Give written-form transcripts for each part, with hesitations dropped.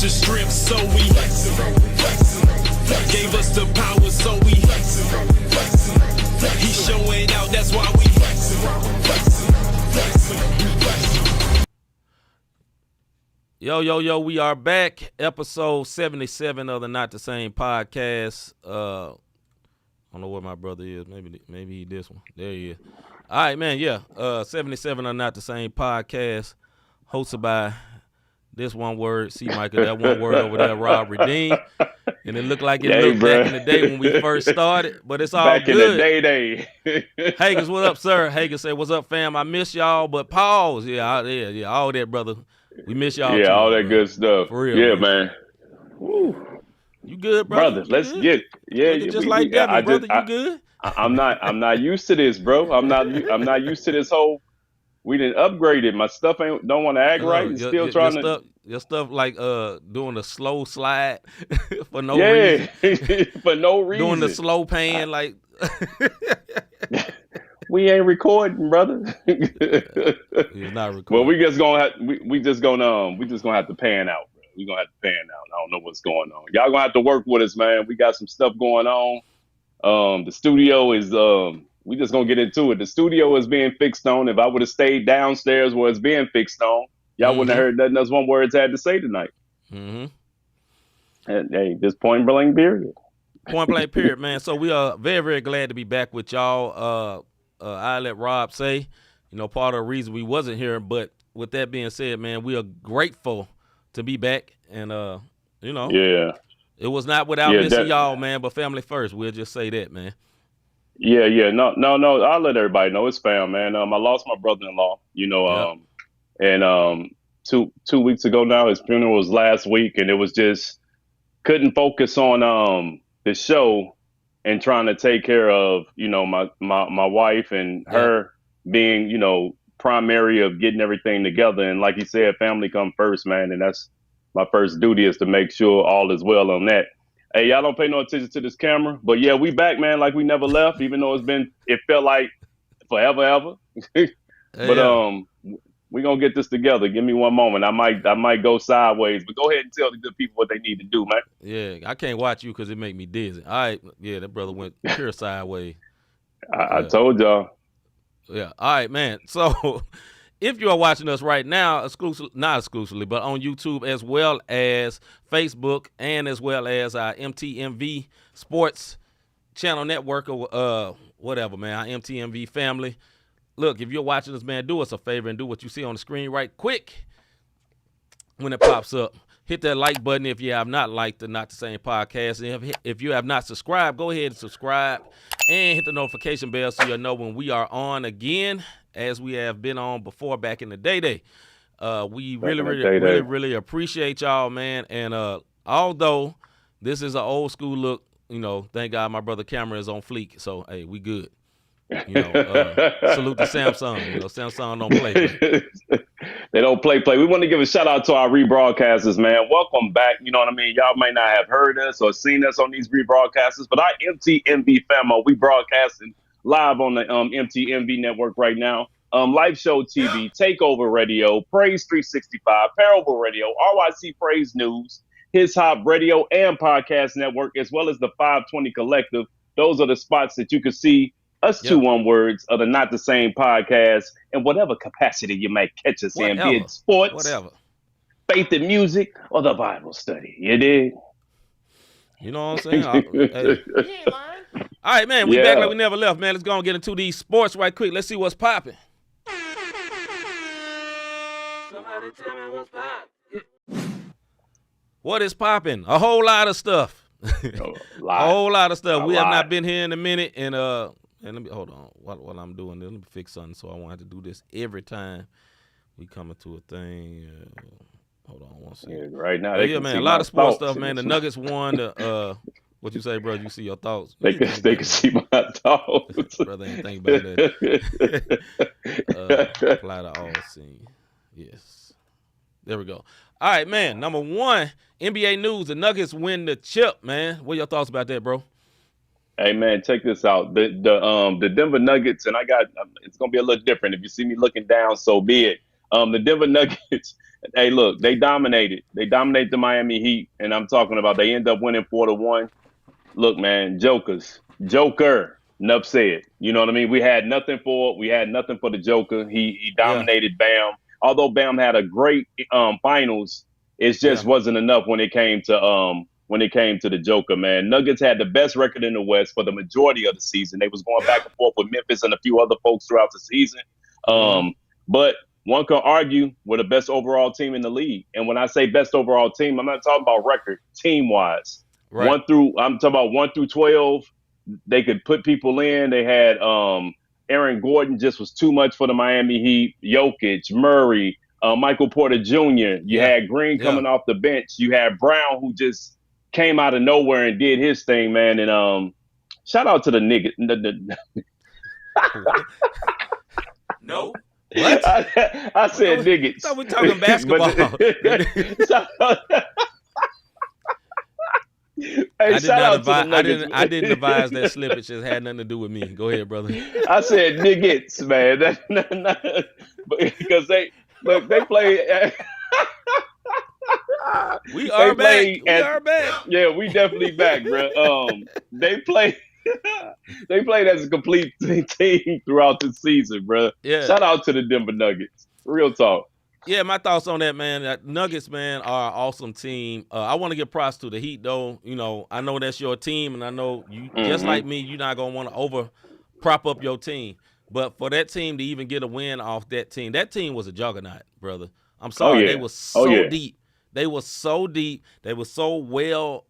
extra strength, so we gave us the power, so we he's showing out, that's why we Yo, we are back. Episode 77 of the Not the Same podcast. I don't know where my brother is. Maybe he this one. There he is. All right, man, yeah. 77 of Not the Same podcast, hosted by this one word, C-Micah, that one word over there, Rob Redeem. And it looked like it looked back in the day when we first started, but it's all back good. Back in the day. Hagens, what up, sir? Hagens said, what's up, fam? I miss y'all, but pause. Yeah, all that, brother. We miss y'all yeah, too, all that bro. good stuff. For real, yeah, man. Woo. You good, brother? Let's get just like Devin, brother. You good? I'm not used to this, bro. I'm not used to this whole. We didn't upgrade it. My stuff don't want to act right. It's still trying to. Your stuff like doing a slow slide for no reason. For no reason. Doing the slow pan like. We ain't recording, brother. He's not recording. Well, we just gonna have to pan out, bro. We gonna have to pan out. I don't know what's going on. Y'all gonna have to work with us, man. We got some stuff going on. The studio is we just gonna get into it. The studio is being fixed on. If I would have stayed downstairs where it's being fixed on, y'all wouldn't have heard nothing else one words had to say tonight. And hey, just point blank period. Point blank period, man. So we are very, very glad to be back with y'all. I let Rob say, part of the reason we wasn't here. But with that being said, man, we are grateful to be back. And, yeah, it was not without missing y'all, man, but family first. We'll just say that, man. Yeah. No. I'll let everybody know it's fam, man. I lost my brother-in-law, and 2 weeks ago now, his funeral was last week, and it was just couldn't focus on the show and trying to take care of, my wife and her being, primary of getting everything together. And like you said, family come first, man. And that's my first duty, is to make sure all is well on that. Hey, y'all don't pay no attention to this camera, but yeah, we back, man. Like we never left, even though it felt like forever. But we gonna get this together. Give me one moment. I might go sideways, but go ahead and tell the good people what they need to do, man. Yeah, I can't watch you because it make me dizzy. All right, yeah, that brother went pure sideways. I told y'all. Yeah, all right, man. So if you are watching us right now, not exclusively, but on YouTube as well as Facebook and as well as our MTMV Sports Channel Network or whatever, man, our MTMV family. Look, if you're watching us, man, do us a favor and do what you see on the screen right quick when it pops up. Hit that like button if you have not liked the Not the Same podcast. And if you have not subscribed, go ahead and subscribe and hit the notification bell so you'll know when we are on again, as we have been on before back in the day. We really appreciate y'all, man. And although this is an old school look, thank God my brother camera is on fleek. So, hey, we good. Salute to Samsung. Samsung don't play. They don't play. We want to give a shout out to our rebroadcasters, man. Welcome back. You know what I mean? Y'all might not have heard us or seen us on these rebroadcasters, but our MTMV famo, we broadcasting live on the MTMV network right now. Live Show TV, Takeover Radio, Praise 365, Parable Radio, RYC Praise News, His Hop Radio and Podcast Network, as well as the 520 Collective. Those are the spots that you can see us two one words of the Not the Same podcast in whatever capacity you might catch us in, be it sports, faith and music, or the Bible study. You dig? You know what I'm saying? All right, man, we back like we never left, man. Let's go and get into these sports right quick. Let's see what's popping. Somebody tell me what's popping. What is popping? A whole lot of stuff. A whole lot of stuff. We have not been here in a minute, and let me hold on. While I'm doing this, let me fix something so I won't have to do this every time we coming to a thing. Hold on one second. Yeah, right now, man, a lot of sports stuff, man. The Nuggets won. What you say, bro? You see your thoughts? They can see my thoughts. Brother ain't think about that. Apply to all scene. Yes. There we go. All right, man. Number one, NBA news. The Nuggets win the chip, man. What are your thoughts about that, bro? Hey, man, check this out. The Denver Nuggets, and it's going to be a little different. If you see me looking down, so be it. The Denver Nuggets. Hey, look, they dominated. They dominated the Miami Heat, and I'm talking about they end up winning 4-1. Look, man, Joker. Enough said. You know what I mean? We had nothing for the Joker. He Yeah. dominated Bam. Although Bam had a great finals, it just Yeah. wasn't enough when it came to the Joker, man. Nuggets had the best record in the West for the majority of the season. They was going back and forth with Memphis and a few other folks throughout the season. Mhm. But one could argue we're the best overall team in the league. And when I say best overall team, I'm not talking about record, team wise. Right. I'm talking about 1 through 12. They could put people in. They had Aaron Gordon just was too much for the Miami Heat. Jokic, Murray, Michael Porter Jr. You Yeah. had Green coming off the bench. You had Brown who just came out of nowhere and did his thing, man. And shout out to the nigga. No. What? I said niggas. I thought we talking basketball. Hey, shout out to the Nuggets. I didn't advise that slippage. Just had nothing to do with me. Go ahead, brother. I said niggas, man. Because they play. We are back. We are back. Yeah, we definitely back, bro. They play. They played as a complete team throughout the season, bro. Yeah. Shout out to the Denver Nuggets. Real talk. Yeah, my thoughts on that, man. Nuggets, man, are an awesome team. I want to give props to the Heat, though. You know, I know that's your team, and I know you, just like me, you're not gonna want to over prop up your team. But for that team to even get a win off that team was a juggernaut, brother. I'm sorry, yeah. They were so deep. They were so deep. They were so well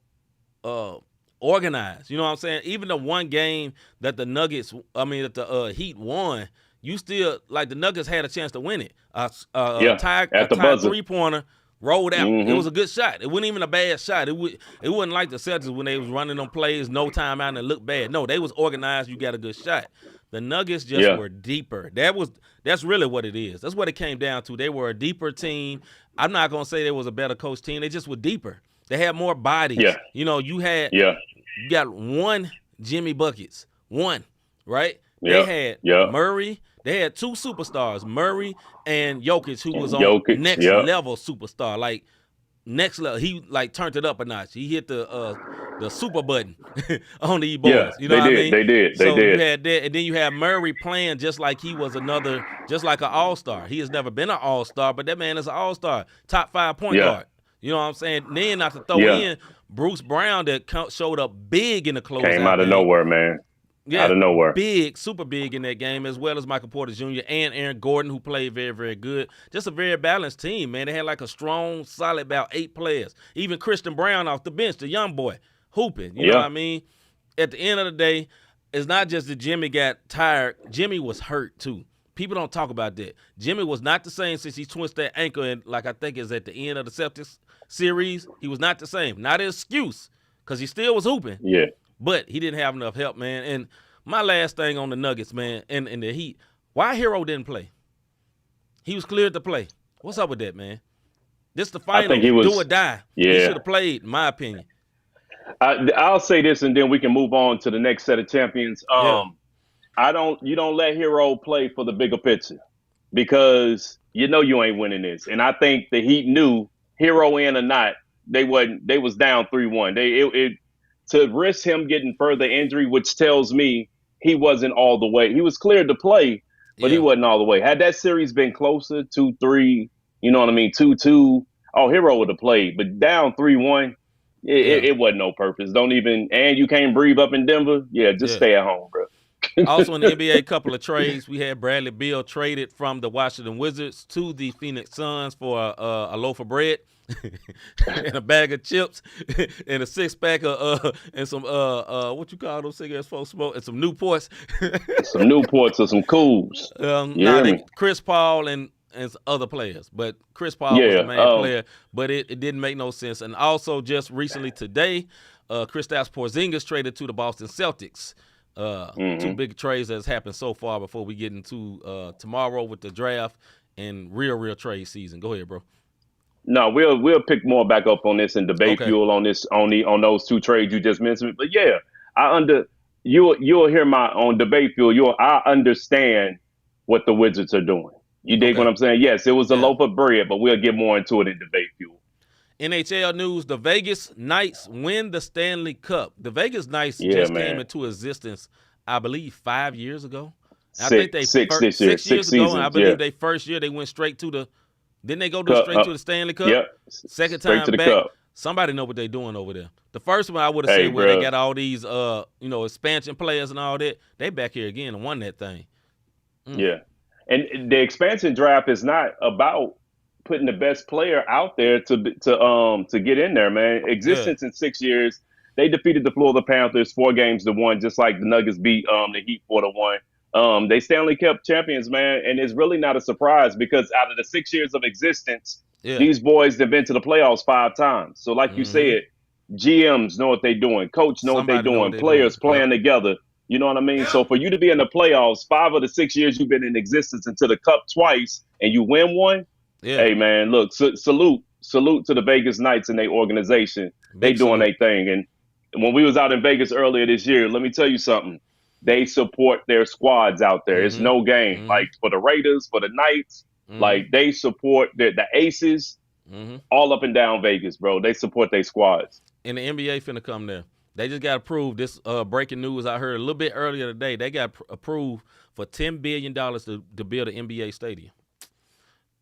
organized. You know what I'm saying? Even the one game that the Heat won, you still, like, the Nuggets had a chance to win it. Tied 3-pointer, rolled out. It was a good shot. It wasn't even a bad shot. It wasn't like the Celtics when they was running them plays, no timeout, and it looked bad. No, they was organized. You got a good shot. The Nuggets just were deeper. That's really what it is. That's what it came down to. They were a deeper team. I'm not gonna say they was a better coach team. They just were deeper. They had more bodies. Yeah. You know, you got one Jimmy Buckets. One, right? Yeah. They had Murray. They had two superstars, Murray and Jokic, who was on next level superstar. Like, next level. He, like, turned it up a notch. He hit the super button on the boys. Yeah, you know what I mean? They did. You had that, and then you had Murray playing just like he was just like an all-star. He has never been an all-star, but that man is an all-star, top 5 point guard. You know what I'm saying? Then not to throw in Bruce Brown that showed up big in the closeout. Came out of nowhere, man. Yeah, out of nowhere. Big, super big in that game, as well as Michael Porter Jr. and Aaron Gordon, who played very, very good. Just a very balanced team, man. They had like a strong, solid about 8 players. Even Christian Brown off the bench, the young boy, hooping. You know what I mean? At the end of the day, it's not just that Jimmy got tired. Jimmy was hurt, too. People don't talk about that. Jimmy was not the same since he twisted that ankle, and like I think is at the end of the Celtics series, he was not the same. Not an excuse, because he still was hooping. Yeah. But he didn't have enough help, man. And my last thing on the Nuggets, man, and the Heat, why Hero didn't play? He was cleared to play. What's up with that, man? This the final, I think he was, do or die. Yeah. He should have played, in my opinion. I'll say this, and then we can move on to the next set of champions. You don't let Hero play for the bigger picture, because you know you ain't winning this. And I think the Heat knew, Hero in or not, they was down 3-1. To risk him getting further injury, which tells me he wasn't all the way. He was cleared to play, but he wasn't all the way. Had that series been closer, 2-3, you know what I mean, 2-2, Hero would have played. But down 3-1, it wasn't no purpose. And you can't breathe up in Denver. Just stay at home, bro. Also in the NBA, a couple of trades. We had Bradley Beal traded from the Washington Wizards to the Phoenix Suns for a loaf of bread and a bag of chips and a 6-pack of and some what you call those cigarettes folks smoke, and some Newports. Some Newports or some Cools. Chris Paul and some other players, but Chris Paul was the main player, but it didn't make no sense. And also just recently today, Kristaps Porzingis traded to the Boston Celtics. Two big trades that's happened so far before we get into tomorrow with the draft and real trade season. Go ahead, bro. No, we'll pick more back up on this and debate fuel on this on those two trades you just mentioned. But you'll hear my on debate fuel. I understand what the Wizards are doing. You dig what I'm saying? Yes, it was a Yeah. loaf of bread, but we'll get more into it in debate fuel. NHL news: the Vegas Knights win the Stanley Cup. The Vegas Knights Yeah, just man. came into existence, I believe, 5 years ago. I Six, think they six this year, 6 years 6 ago, and I seasons. believe Yeah. they first year they went straight to the. Didn't they go Cup, straight to the Stanley Cup? Yep. Second Straight time to the back. cup. Somebody know what they're doing over there. The first one I would have Hey, said where they bro. got all these expansion players and all that. They back here again and won that thing. Yeah. And the expansion draft is not about putting the best player out there to get in there, man. Existence in 6 years. They defeated the Florida Panthers 4-1, just like the Nuggets beat the Heat 4-1. They Stanley Cup champions, man, and it's really not a surprise because out of the 6 years of existence, these boys have been to the playoffs 5 times. So, like you said, GMs know what they're doing, coach know what they're doing, players playing together. You know what I mean? So for you to be in the playoffs 5 of the 6 years you've been in existence into the cup twice and you win one, hey man, look, salute to the Vegas Knights and their organization. They doing their thing. And when we was out in Vegas earlier this year, let me tell you something. They support their squads out there. It's no game. Like for the Raiders, for the Knights, like they support the Aces all up and down Vegas, bro. They support their squads. And the NBA finna come there. They just got approved. This breaking news I heard a little bit earlier today. They got approved for $10 billion to build an NBA stadium.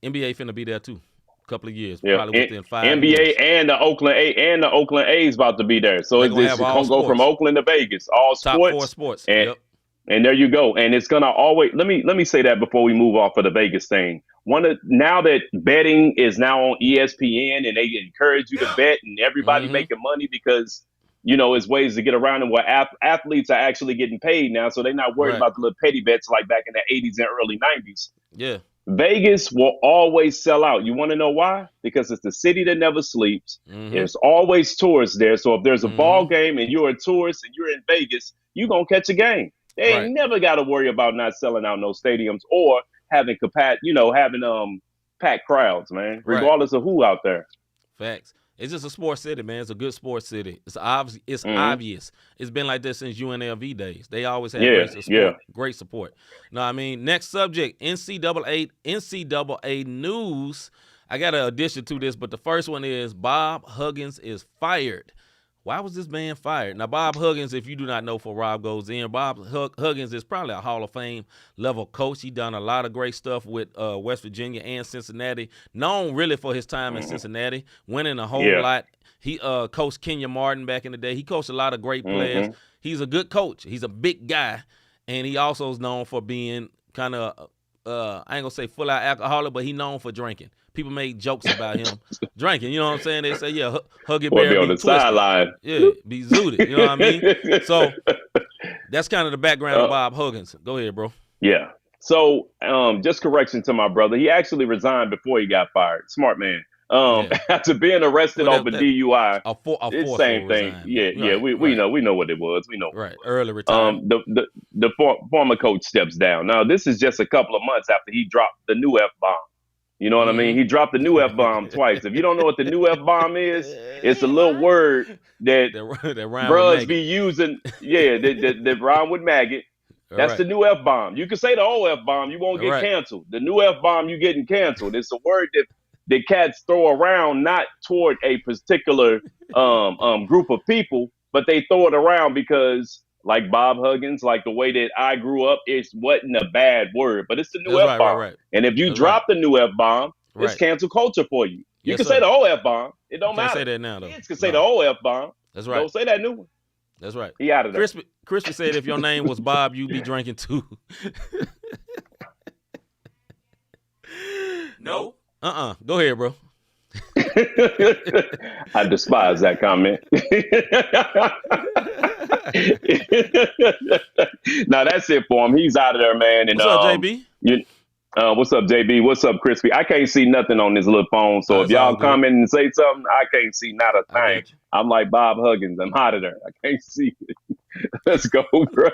NBA finna be there too. A couple of years, probably within 5 years. NBA and the Oakland A's about to be there. So it's gonna go from Oakland to Vegas. All top sports. 4 sports. And there you go. And it's gonna always let me say that before we move off of the Vegas thing. Now that betting is now on ESPN and they encourage you to bet and everybody making money because it's ways to get around and where athletes are actually getting paid now, so they're not worried about the little petty bets like back in the 80s and early 90s. Yeah. Vegas will always sell out. You want to know why? Because it's the city that never sleeps. There's always tourists there. So if there's a ball game and you're a tourist and you're in Vegas, you're going to catch a game. They ain't never got to worry about not selling out no stadiums or having packed crowds, man, regardless of who out there. Facts. It's just a sports city, man. It's a good sports city. It's obvious. It's been like this since UNLV days. They always have great support. No, I mean, next subject, NCAA news. I got an addition to this, but the first one is Bob Huggins is fired. Why was this man fired? Now, Bob Huggins, if you do not know, for Rob Goes In, Bob Huggins is probably a Hall of Fame level coach. He done a lot of great stuff with West Virginia and Cincinnati. Known really for his time in Cincinnati, winning a whole lot. He coached Kenya Martin back in the day. He coached a lot of great players. He's a good coach. He's a big guy, and he also is known for being kind of I ain't gonna say full out alcoholic, but he known for drinking. People make jokes about him drinking. You know what I'm saying? They say, Huggy Bear be on the sideline. Yeah, be zooted. You know what I mean? So that's kind of the background of Bob Huggins. Go ahead, bro. Yeah. So just correction to my brother. He actually resigned before he got fired. Smart man. After being arrested over DUI, it's the same thing. We know what it was. We know. Right. Early retirement. The former coach steps down. Now this is just a couple of months after he dropped the new F-bomb. You know what I mean? He dropped the new F-bomb twice. If you don't know what the new F-bomb is, it's a little word that bros be using. Yeah, that rhyme with maggot. That's the new F-bomb. You can say the old F-bomb, you won't get canceled. The new F-bomb, you getting canceled. It's a word that cats throw around not toward a particular group of people, but they throw it around because, like Bob Huggins, like the way that I grew up, it wasn't a bad word, but it's the new F-bomb. Right. And if you drop the new F-bomb, it's cancel culture for you. You can say the old F-bomb. It don't matter. Say that now, though. Kids can say the old F-bomb. That's right. Don't say that new one. That's right. He out of there. Crispy said if your name was Bob, you'd be drinking too. No. Go ahead, bro. I despise that comment. Now that's it for him. He's out of there, man. And, what's up, JB? What's up, JB? What's up, Crispy? I can't see nothing on this little phone, so if y'all comment and say something, I can't see not a thing. I'm like Bob Huggins. I'm out of there. I can't see it. Let's go, bro.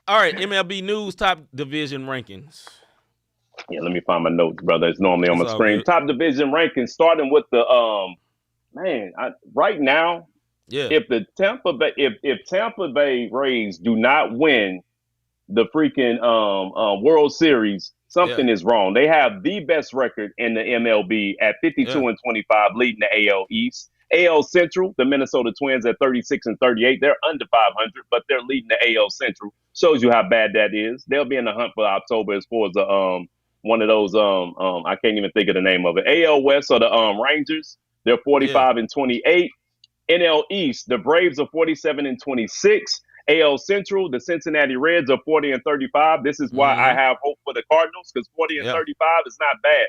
All right, MLB News top division rankings. Yeah, let me find my notes, brother. It's normally on my screen. Good. Top division rankings, starting with the right now. Yeah. If Tampa Bay Rays do not win the freaking World Series, Something is wrong. They have the best record in the MLB at 52-25, leading the AL East. AL Central, the Minnesota Twins at 36-38. They're under 500, but they're leading the AL Central. Shows you how bad that is. They'll be in the hunt for October as far as one of those I can't even think of the name of it. AL West are the Rangers. They're 45-28. NL East, the Braves are 47-26. AL Central, the Cincinnati Reds are 40-35. This is why I have hope for the Cardinals, because 40-35 is not bad.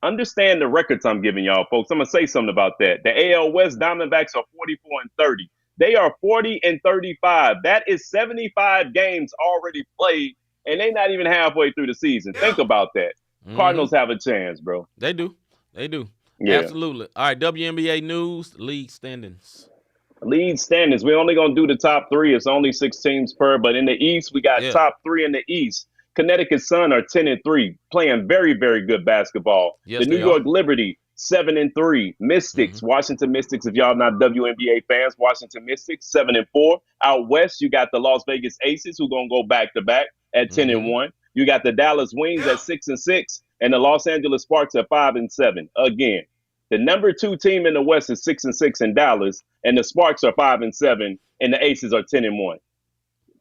Understand the records I'm giving y'all, folks. I'm gonna say something about that. The AL West Diamondbacks are 44-30. They are 40-35. That is 75 games already played, and they're not even halfway through the season. Think about that. Cardinals have a chance, bro. They do. They do. Yeah. Absolutely. All right, WNBA news, league standings. League standings. We're only going to do the top three. It's only 6 teams per. But in the East, we got top three in the East. Connecticut Sun are 10-3, playing very, very good basketball. Yes, the New York Liberty, 7-3. Mystics, Washington Mystics, if y'all not WNBA fans, Washington Mystics, 7-4. Out West, you got the Las Vegas Aces, who going to go back-to-back at 10-1. You got the Dallas Wings at 6-6, and the Los Angeles Sparks at 5-7. Again, the number 2 team in the West is 6-6 in Dallas, and the Sparks are 5-7, and the Aces are 10-1.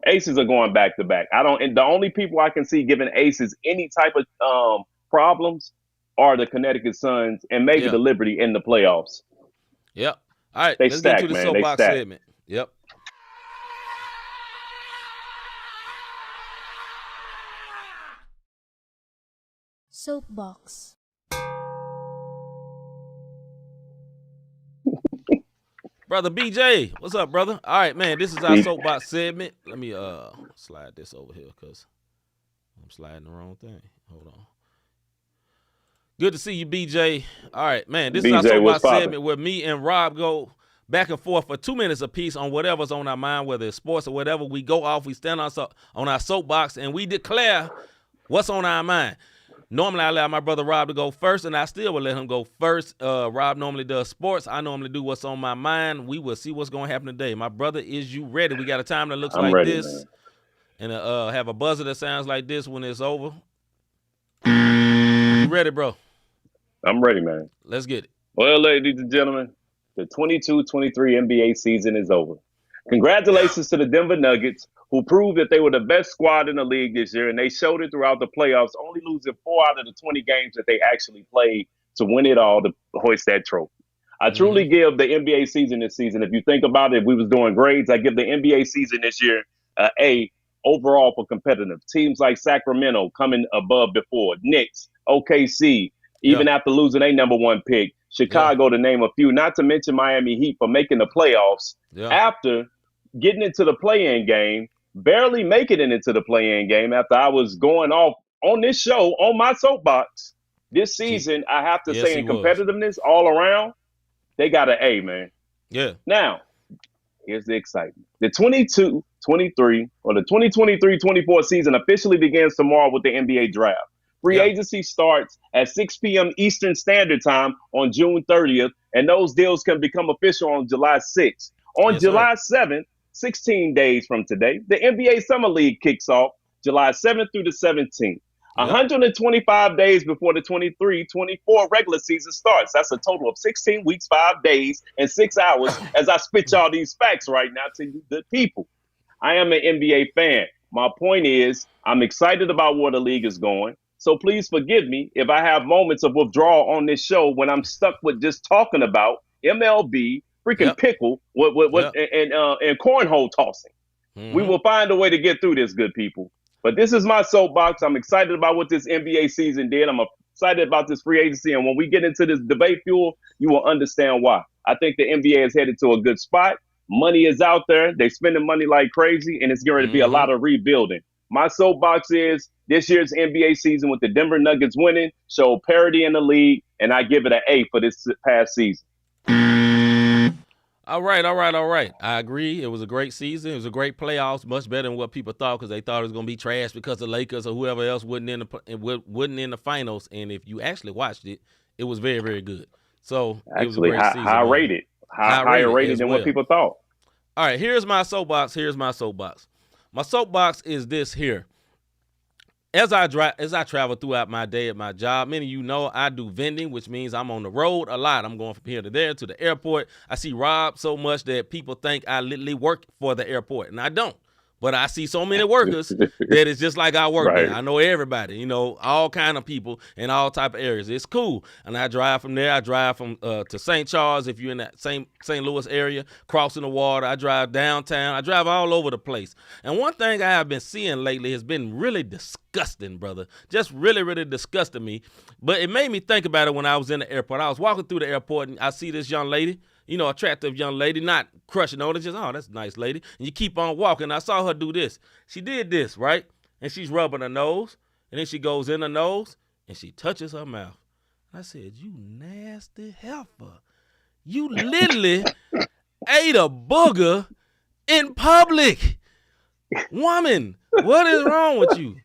Aces are going back to back. And the only people I can see giving Aces any type of problems are the Connecticut Suns and maybe the Liberty in the playoffs. Yep. All right, let's get to the soapbox segment. Yep. Soapbox. Brother BJ, what's up, brother? All right, man, this is our soapbox segment. Let me slide this over here because I'm sliding the wrong thing. Hold on. Good to see you, BJ. All right, man, this is our soapbox segment where me and Rob go back and forth for 2 minutes apiece on whatever's on our mind, whether it's sports or whatever. We go off, we stand on our soapbox, and we declare what's on our mind. Normally, I allow my brother Rob to go first, and I still will let him go first. Rob normally does sports. I normally do what's on my mind. We will see what's going to happen today. My brother, is you ready? We got a time that looks like ready, this, man. And have a buzzer that sounds like this when it's over. You ready, bro? I'm ready, man. Let's get it. Well, ladies and gentlemen, the 22-23 NBA season is over. Congratulations to the Denver Nuggets, who proved that they were the best squad in the league this year, and they showed it throughout the playoffs, only losing 4 out of the 20 games that they actually played to win it all to hoist that trophy. I truly give the NBA season this season, if you think about it, if we was doing grades, I give the NBA season this year A overall for competitive. Teams like Sacramento coming above before, Knicks, OKC, even after losing a number 1 pick, Chicago to name a few, not to mention Miami Heat for making the playoffs after getting into the play-in game, barely making it into the play-in game after I was going off on this show, on my soapbox. This season, I have to say in competitiveness all around, they got an A, man. Yeah. Now, here's the excitement. The 22-23 or the 2023-24 season officially begins tomorrow with the NBA draft. Free agency starts at 6 p.m. Eastern Standard Time on June 30th, and those deals can become official on July 6th. On July 7th, 16 days from today, the NBA Summer League kicks off July 7th through the 17th. 125 days before the 23-24 regular season starts. That's a total of 16 weeks, 5 days, and 6 hours as I spit y'all these facts right now to you, the people. I am an NBA fan. My point is, I'm excited about where the league is going. So please forgive me if I have moments of withdrawal on this show when I'm stuck with just talking about MLB, freaking pickle, and cornhole tossing. We will find a way to get through this, good people. But this is my soapbox. I'm excited about what this NBA season did. I'm excited about this free agency. And when we get into this debate fuel, you will understand why. I think the NBA is headed to a good spot. Money is out there. They're spending money like crazy, and it's going to be a lot of rebuilding. My soapbox is this year's NBA season with the Denver Nuggets winning showed parity in the league, and I give it an A for this past season. All right. I agree. It was a great season. It was a great playoffs, much better than what people thought because they thought it was going to be trash because the Lakers or whoever else wasn't in the finals. And if you actually watched it, it was very, very good. So it was a great season. Higher rated than what people thought. All right, here's my soapbox. My soapbox is this here. as I travel throughout my day at my job, many of you know I do vending, which means I'm on the road a lot. I'm going from here to there to the airport. I see Rob so much that people think I literally work for the airport, and I don't. But I see so many workers that it's just like I work Right. there. I know everybody, you know, all kind of people in all type of areas. It's cool. And I drive from there. I drive from to St. Charles if you're in that same St. Louis area, crossing the water. I drive downtown. I drive all over the place. And one thing I have been seeing lately has been really disgusting, brother. Just really, really disgusting me. But it made me think about it when I was in the airport. I was walking through the airport and I see this young lady. You know, attractive young lady, not crushing on it, just, oh, that's a nice lady. And you keep on walking. I saw her do this. She did this, right? And she's rubbing her nose. And then she goes in her nose and she touches her mouth. I said, you nasty heifer. You literally ate a booger in public. Woman, what is wrong with you?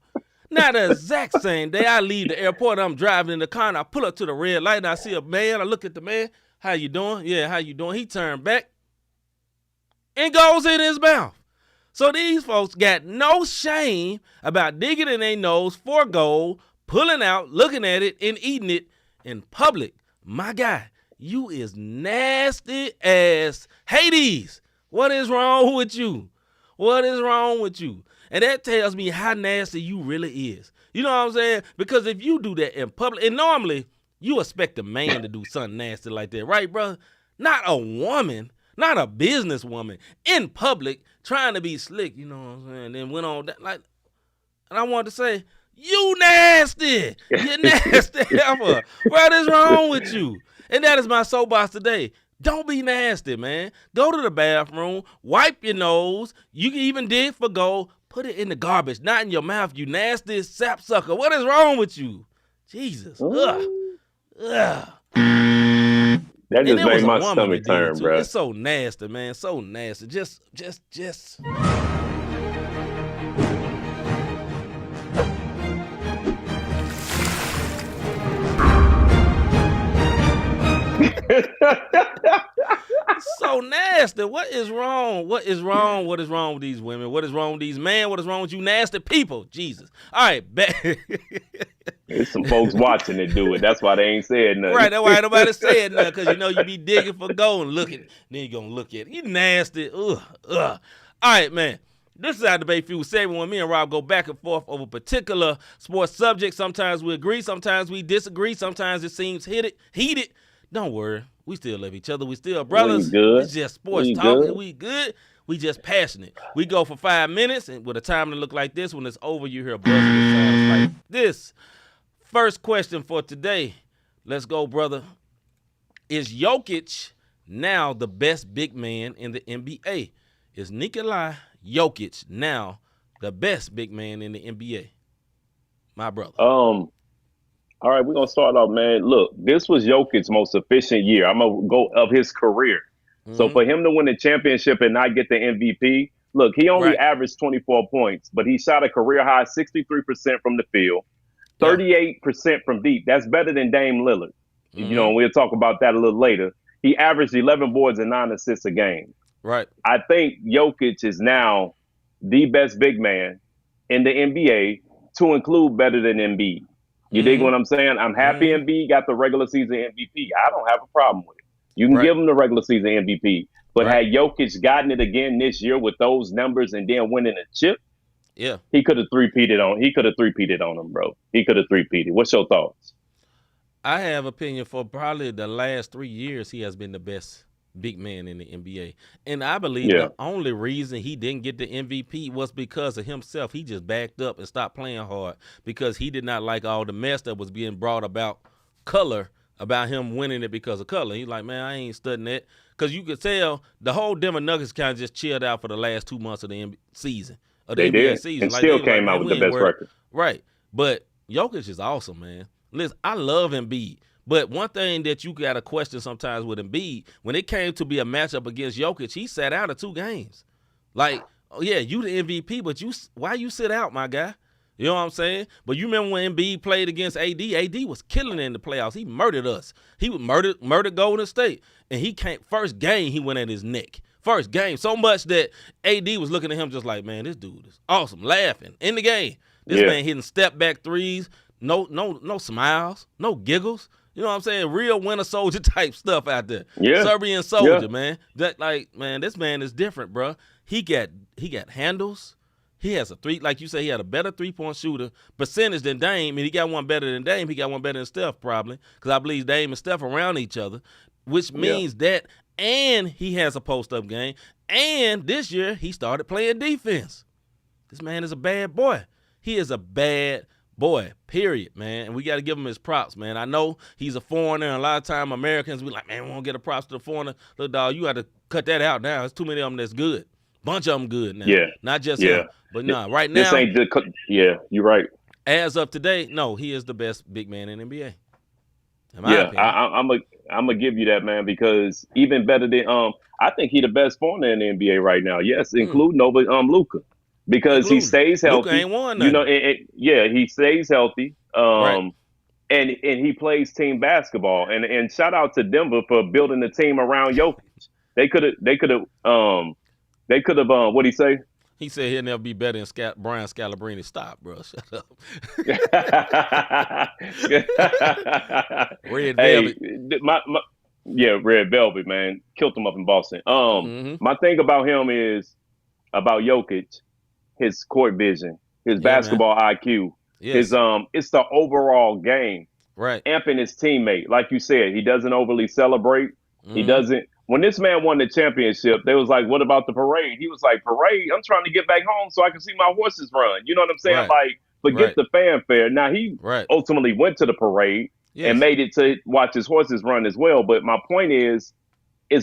Now, the exact same day I leave the airport, I'm driving in the car, and I pull up to the red light, and I see a man. I look at the man. How you doing? Yeah, how you doing? He turned back and goes in his mouth. So these folks got no shame about digging in their nose for gold, pulling out, looking at it, and eating it in public. My guy, you is nasty as Hades. What is wrong with you? What is wrong with you? And that tells me how nasty you really is. You know what I'm saying? Because if you do that in public, and normally you expect a man to do something nasty like that, right, bro? Not a woman, not a businesswoman in public trying to be slick, you know what I'm saying? And then went on that, like, and I wanted to say, you nasty. You nasty ever. What is wrong with you? And that is my soapbox today. Don't be nasty, man. Go to the bathroom, wipe your nose. You can even dig for gold. Put it in the garbage, not in your mouth, you nasty sapsucker. What is wrong with you? Jesus. Ugh. Ugh. That just made my woman stomach turn, bro. It's so nasty, man. So nasty. Just. So nasty. What is wrong? What is wrong? What is wrong with these women? What is wrong with these men? What is wrong with you nasty people? Jesus. All right, back. There's some folks watching that do it. That's why they ain't said nothing. Right, that's why nobody said nothing, because you know you be digging for gold and looking. Then you're going to look at it. You nasty. Ugh. All right, man. This is our debate fuel segment when me and Rob go back and forth over particular sports subjects. Sometimes we agree. Sometimes we disagree. Sometimes it seems heated. Don't worry. We still love each other. We still brothers. We good. It's just sports We talk. good. We good. We just passionate. We go for 5 minutes, and with a time to look like this, when it's over, you hear buzzing sounds like this. First question for today. Let's go, brother. Is Jokic now the best big man in the NBA? Is Nikola Jokic now the best big man in the NBA? My brother. All right, we're gonna start off, man. Look, this was Jokic's most efficient year. I'm gonna go of his career. So for him to win the championship and not get the MVP, look, he only averaged 24 points, but he shot a career high 63% from the field, 38% from deep. That's better than Dame Lillard. You know, and we'll talk about that a little later. He averaged 11 boards and 9 assists a game. Right. I think Jokic is now the best big man in the NBA, to include better than Embiid. You dig what I'm saying? I'm happy Embiid got the regular season MVP. I don't have a problem with it. You can give him the regular season MVP. But had Jokic gotten it again this year with those numbers and then winning a chip, he could have three-peated on him, bro. He could have three-peated. What's your thoughts? I have opinion for probably the last 3 years he has been the best big man in the NBA. And I believe the only reason he didn't get the MVP was because of himself. He just backed up and stopped playing hard because he did not like all the mess that was being brought about color, about him winning it because of color. He's like, man, I ain't studying that. Because you could tell the whole Denver Nuggets kind of just chilled out for the last 2 months of the season. They did, and still came out with the best record. Right. But Jokic is awesome, man. Listen, I love Embiid. But one thing that you got to question sometimes with Embiid, when it came to be a matchup against Jokic, he sat out of 2 games. Like, oh yeah, you the MVP, but why you sit out, my guy? You know what I'm saying? But you remember when Embiid played against AD? AD was killing in the playoffs. He murdered us. He murdered Golden State. And first game, he went at his neck. First game, so much that AD was looking at him just like, man, this dude is awesome, laughing in the game. This man hitting step back threes, no smiles, no giggles. You know what I'm saying? Real winter soldier type stuff out there. Yeah. Serbian soldier, man. That man, this man is different, bro. He got handles. He has a three, like you say, he had a better 3-point shooter percentage than Dame, and he got one better than Dame. He got one better than Steph, probably, because I believe Dame and Steph around each other, which means that, and he has a post-up game, and this year he started playing defense. This man is a bad boy. He is a bad boy, period, man, and we got to give him his props, man. I know he's a foreigner, and a lot of time Americans be like, man, we won't get a props to the foreigner. Look, dog, you got to cut that out now. There's too many of them that's good. Bunch of them good now. Yeah. Not just him. But right now. This ain't the you're right. As of today, no, he is the best big man in NBA. I'm gonna give you that, man, because even better than I think he the best foreigner in the NBA right now. Yes, including over Luka. Because he stays healthy. Luka ain't won nothing. He stays healthy. Right. And he plays team basketball. And shout out to Denver for building the team around Jokic. They could have what'd he say? He said he'll never be better than Brian Scalabrine. Stop, bro. Shut up. Red Velvet. Red Velvet, man. Killed him up in Boston. My thing about him is about Jokic, his court vision, his basketball IQ, his it's the overall game. Right. Amping his teammate. Like you said, he doesn't overly celebrate. He doesn't. When this man won the championship, they was like, what about the parade? He was like, parade? I'm trying to get back home so I can see my horses run. You know what I'm saying? Right. Like, forget the fanfare. Now, he ultimately went to the parade and made it to watch his horses run as well. But my point is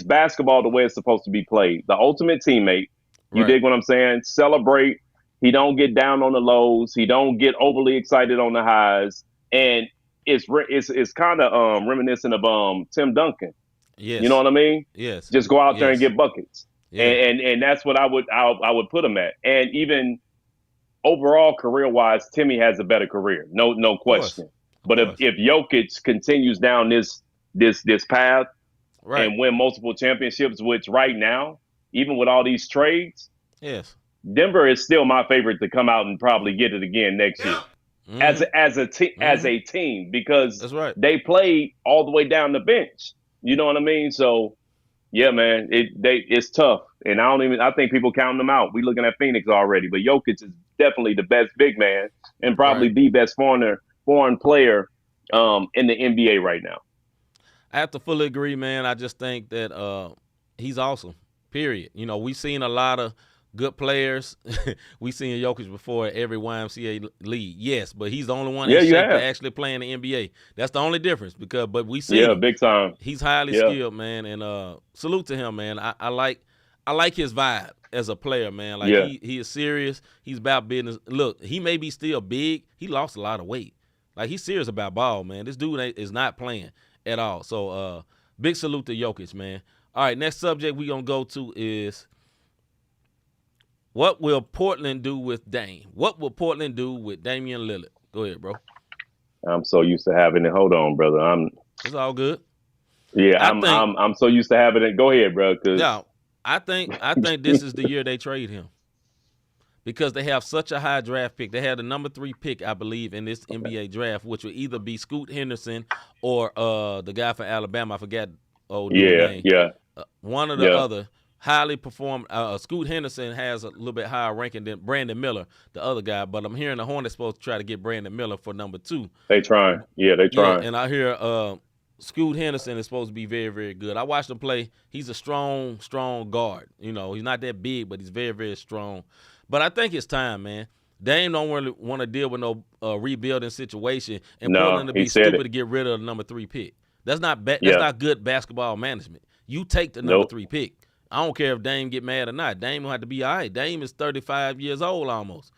basketball the way it's supposed to be played. The ultimate teammate. You dig what I'm saying? Celebrate. He don't get down on the lows. He don't get overly excited on the highs. And it's kind of reminiscent of Tim Duncan. Yes. You know what I mean? Yes. Just go out there and get buckets. Yeah. And that's what I would put him at. And even overall career wise, Timmy has a better career. No question. But if Jokic continues down this path and win multiple championships, which right now, even with all these trades, Denver is still my favorite to come out and probably get it again next year. As a team, because they played all the way down the bench. You know what I mean? So, yeah, man, it's tough. And I think people counting them out. We looking at Phoenix already, but Jokic is definitely the best big man and probably the best foreign player in the NBA right now. I have to fully agree, man. I just think that he's awesome, period. You know, we've seen a lot of good players. We've seen Jokic before at every YMCA league. Yes, but he's the only one in shape to actually play in the NBA. That's the only difference but we see him. Big time. He's highly skilled, man, and salute to him, man. I like his vibe as a player, man. Like he is serious. He's about business. Look, he may be still big. He lost a lot of weight. Like, he's serious about ball, man. This dude is not playing at all. So big salute to Jokic, man. All right, next subject we're going to go to is, what will Portland do with Dame? What will Portland do with Damian Lillard? Go ahead, bro. I'm so used to having it. Hold on, brother. It's all good. Yeah, I'm so used to having it. Go ahead, bro. No, I think this is the year they trade him, because they have such a high draft pick. They had the number 3 pick, I believe, in this NBA draft, which would either be Scoot Henderson or the guy from Alabama. I forgot name. One or the other. Highly performed. Scoot Henderson has a little bit higher ranking than Brandon Miller, the other guy. But I'm hearing the Hornets supposed to try to get Brandon Miller for number 2. They trying. Yeah, they trying. And I hear Scoot Henderson is supposed to be very, very good. I watched him play. He's a strong guard. You know, he's not that big, but he's very, very strong. But I think it's time, man. Dame don't really want to deal with no rebuilding situation, and Portland to be stupid to get rid of the number 3 pick. That's not that's not good basketball management. You take the number 3 pick. I don't care if Dame get mad or not. Dame will have to be all right. Dame is 35 years old almost.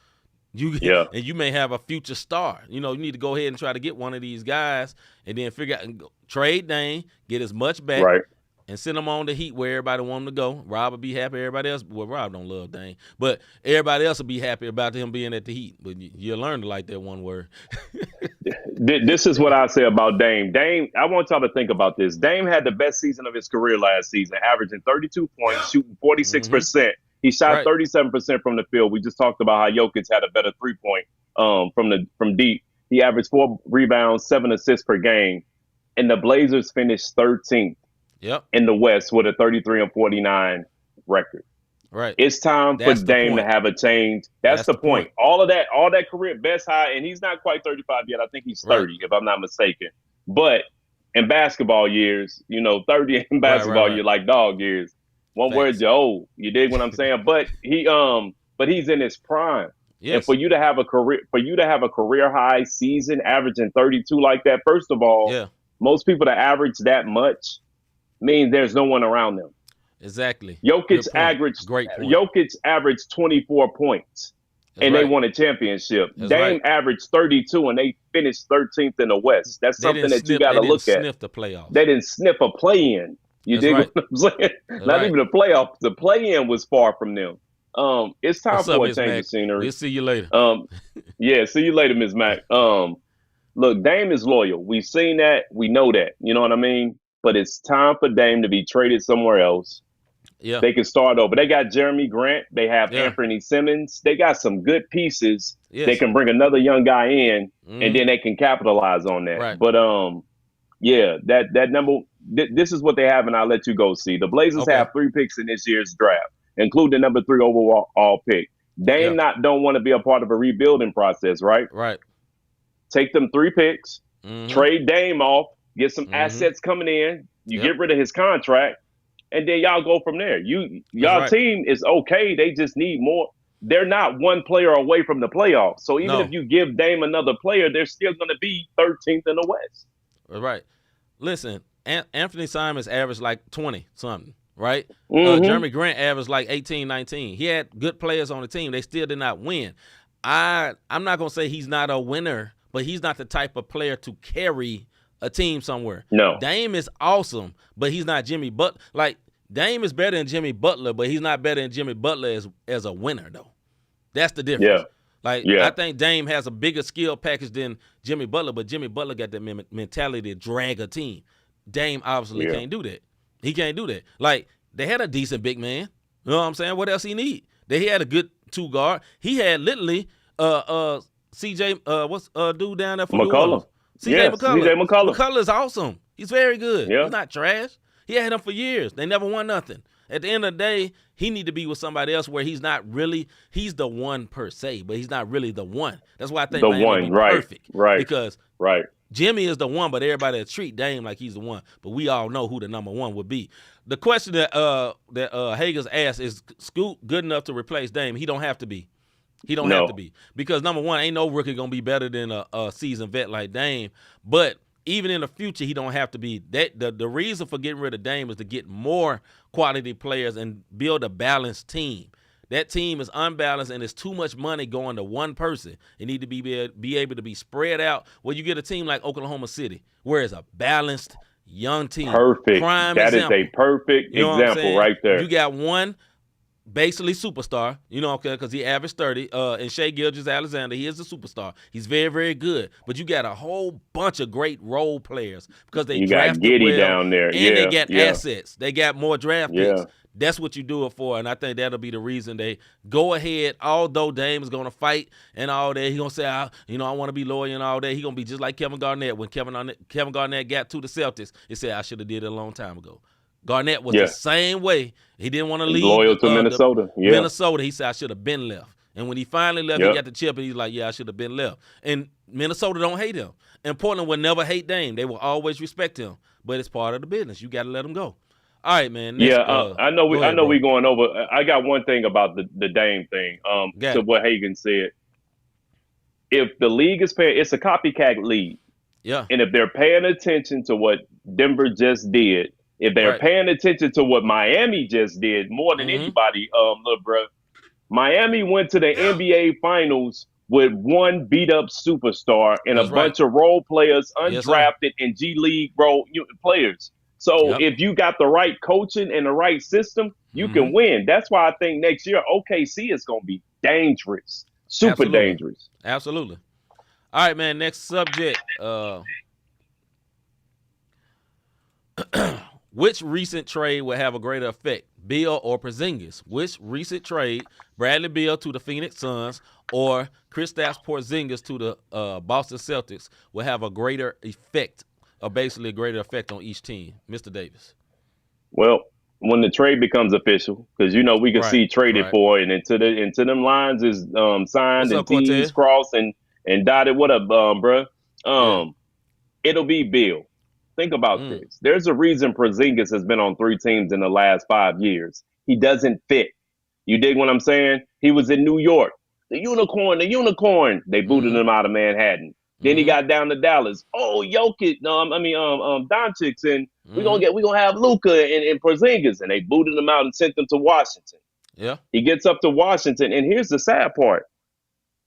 And you may have a future star. You know, you need to go ahead and try to get one of these guys and then figure out and trade Dame, get as much back, and send him on the Heat where everybody want him to go. Rob will be happy. Everybody else, well, Rob don't love Dame, but everybody else will be happy about him being at the Heat. But you'll learn to like that one word. This is what I say about Dame. Dame, I want y'all to think about this. Dame had the best season of his career last season, averaging 32 points, shooting 46%. He shot 37% from the field. We just talked about how Jokic had a better 3-point from deep. He averaged 4 rebounds, 7 assists per game, and the Blazers finished 13th Yep. in the West with a 33-49 record. Right. It's time for That's the Dame to point. have a change. That's the point. All that career best high, and he's not quite 35 yet. I think he's 30, if I'm not mistaken. But in basketball years, 30 in basketball years, like dog years. One word, you're old. You dig what I'm saying? But he's in his prime. Yes. And for you to have a career high season averaging 32 like that, first of all, most people that average that much means there's no one around them. Exactly. Jokic averaged 24 points, and they won a championship. Dame averaged 32, and they finished 13th in the West. That's something that you got to look at. They didn't sniff the playoffs. They didn't sniff a play-in. You dig what I'm saying? Not even a playoff. The play-in was far from them. It's time for a change of scenery. We'll see you later. See you later, Ms. Mac. Look, Dame is loyal. We've seen that. We know that. You know what I mean? But it's time for Dame to be traded somewhere else. Yeah. They can start over. They got Jeremy Grant. They have Anthony Simmons. They got some good pieces. Yes. They can bring another young guy in, and then they can capitalize on that. Right. But that number. This is what they have, and I'll let you go see. The Blazers have 3 picks in this year's draft, including the number 3 overall pick. Dame don't want to be a part of a rebuilding process, right? Right. Take them 3 picks, trade Dame off, get some assets coming in. You get rid of his contract. And then y'all go from there. Y'all team is okay. They just need more. They're not one player away from the playoffs. So even if you give Dame another player, they're still going to be 13th in the West. Right. Listen, Anthony Simons averaged like 20-something, right? Jeremy Grant averaged like 18, 19. He had good players on the team. They still did not win. I'm not going to say he's not a winner, but he's not the type of player to carry a team somewhere. No. Dame is awesome, but he's not Jimmy Butler. Like, Dame is better than Jimmy Butler, but he's not better than Jimmy Butler as a winner, though. That's the difference. I think Dame has a bigger skill package than Jimmy Butler, but Jimmy Butler got that mentality to drag a team. Dame obviously can't do that. He can't do that. Like, they had a decent big man. You know what I'm saying? What else he need? He had a good 2 guard. He had literally CJ, what's dude down there for McCollum. CJ McCollum. CJ McCollum. McCollum is awesome. He's very good. Yeah. He's not trash. He had him for years. They never won nothing. At the end of the day, he need to be with somebody else where he's the one per se, but he's not really the one. That's why I think Miami be perfect. Right. Because Jimmy is the one, but everybody treat Dame like he's the one. But we all know who the number 1 would be. The question that Hager's asked is Scoot good enough to replace Dame? He don't have to be. He don't have to be. Because number 1, ain't no rookie gonna be better than a seasoned vet like Dame. But even in the future, he don't have to be. The reason for getting rid of Dame is to get more quality players and build a balanced team. That team is unbalanced, and it's too much money going to one person. It need to be able to be spread out. Where you get a team like Oklahoma City, where it's a balanced young team. Perfect. That is a perfect example right there. You got one basically superstar, because he averaged 30. And Shai Gilgeous-Alexander, he is a superstar. He's very, very good. But you got a whole bunch of great role players because they drafted got Giddey well, down there, and they got assets. They got more draft picks. That's what you do it for, and I think that'll be the reason they go ahead. Although Dame is going to fight and all that, he's going to say, I want to be loyal and all that. He's going to be just like Kevin Garnett. When Kevin Garnett got to the Celtics, he said, I should have did it a long time ago. Garnett was the same way. He didn't want to leave. Loyal to Minnesota. Minnesota, he said, I should have been left. And when he finally left, he got the chip, and he's like, I should have been left. And Minnesota don't hate him. And Portland will never hate Dame. They will always respect him. But it's part of the business. You got to let him go. All right, man. Next, I know we're going over. I got one thing about the Dame thing. To what Hagan said. If the league is paying, it's a copycat league. Yeah. And if they're paying attention to what Denver just did, if they're paying attention to what Miami just did, more than anybody, little bro, Miami went to the NBA Finals with one beat-up superstar and a bunch of role players, undrafted, and G League role players. So if you got the right coaching and the right system, you can win. That's why I think next year OKC is going to be dangerous, super dangerous. Absolutely. All right, man. Which recent trade will have a greater effect, Beal or Porzingis? Which recent trade, Bradley Beal to the Phoenix Suns or Kristaps Porzingis to the Boston Celtics, will have a greater effect, or basically a greater effect on each team? Mr. Davis. Well, when the trade becomes official, because we can see traded for, and into them lines is signed What's and up, Cortez? T's crossed and dotted. What up, bruh? It'll be Bill. Think about this. There's a reason Porzingis has been on 3 teams in the last 5 years. He doesn't fit. You dig what I'm saying? He was in New York. The unicorn. They booted him out of Manhattan. Then he got down to Dallas. Oh, Jokic. Doncic, and we're gonna have Luka and Porzingis, and they booted him out and sent him to Washington. Yeah. He gets up to Washington, and here's the sad part.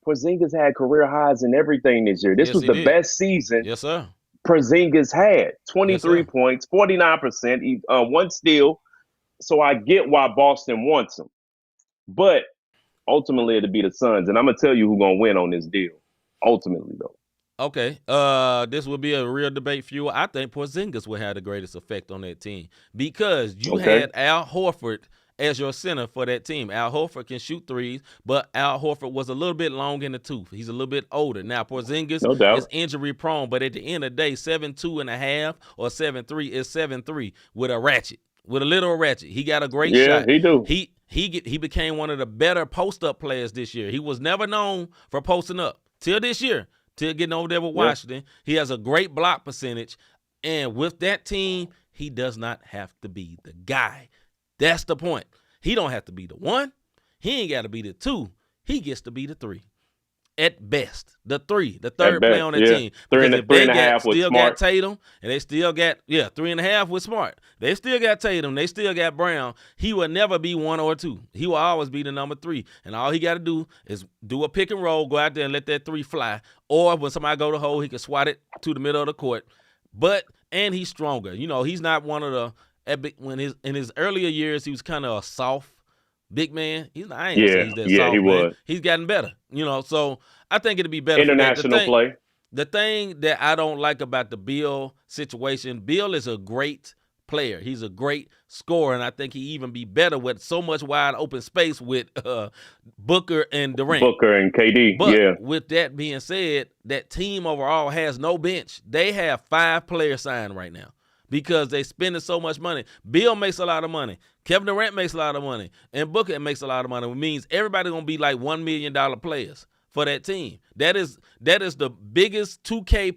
Porzingis had career highs and everything this year. This was the best season. Yes, sir. Porzingis had 23 points, 49%, 1 steal. So I get why Boston wants him. But ultimately, it'll be the Suns. And I'm going to tell you who's going to win on this deal. Ultimately, though. Okay. This will be a real debate fuel. I think Porzingis will have the greatest effect on that team because you had Al Horford as your center for that team. Al Horford can shoot threes, but Al Horford was a little bit long in the tooth. He's a little bit older. Now, Porzingis is injury prone, but at the end of the day, 7'2.5" or 7'3" is 7'3" with a ratchet, with a little ratchet. He got a great shot. Yeah, he do. He became one of the better post-up players this year. He was never known for posting up till this year, till getting over there with Washington. He has a great block percentage, and with that team, he does not have to be the guy. That's the point. He don't have to be the 1. He ain't got to be the 2. He gets to be the 3. At best, the 3, the third player on the team. Three and a half with still Smart. got Tatum, and they still got 3.5 with Smart. They still got Tatum. They still got Brown. He will never be 1 or 2. He will always be the number 3. And all he got to do is do a pick and roll, go out there and let that 3 fly. Or when somebody go to the hole, he can swat it to the middle of the court. And he's stronger. He's not one of the in his earlier years, he was kind of a soft big man. He's not. I ain't gonna say he's that soft, he man. was. He's gotten better. So I think it'll be better. International play. The thing that I don't like about the Beal situation, Beal is a great player. He's a great scorer, and I think he even be better with so much wide open space with Booker and Durant. Booker and KD. But with that being said, that team overall has no bench. They have 5 players signed right now, because they spending so much money. Bill makes a lot of money. Kevin Durant makes a lot of money. And Booker makes a lot of money, which means everybody's going to be like $1 million players for that team. That is the biggest 2K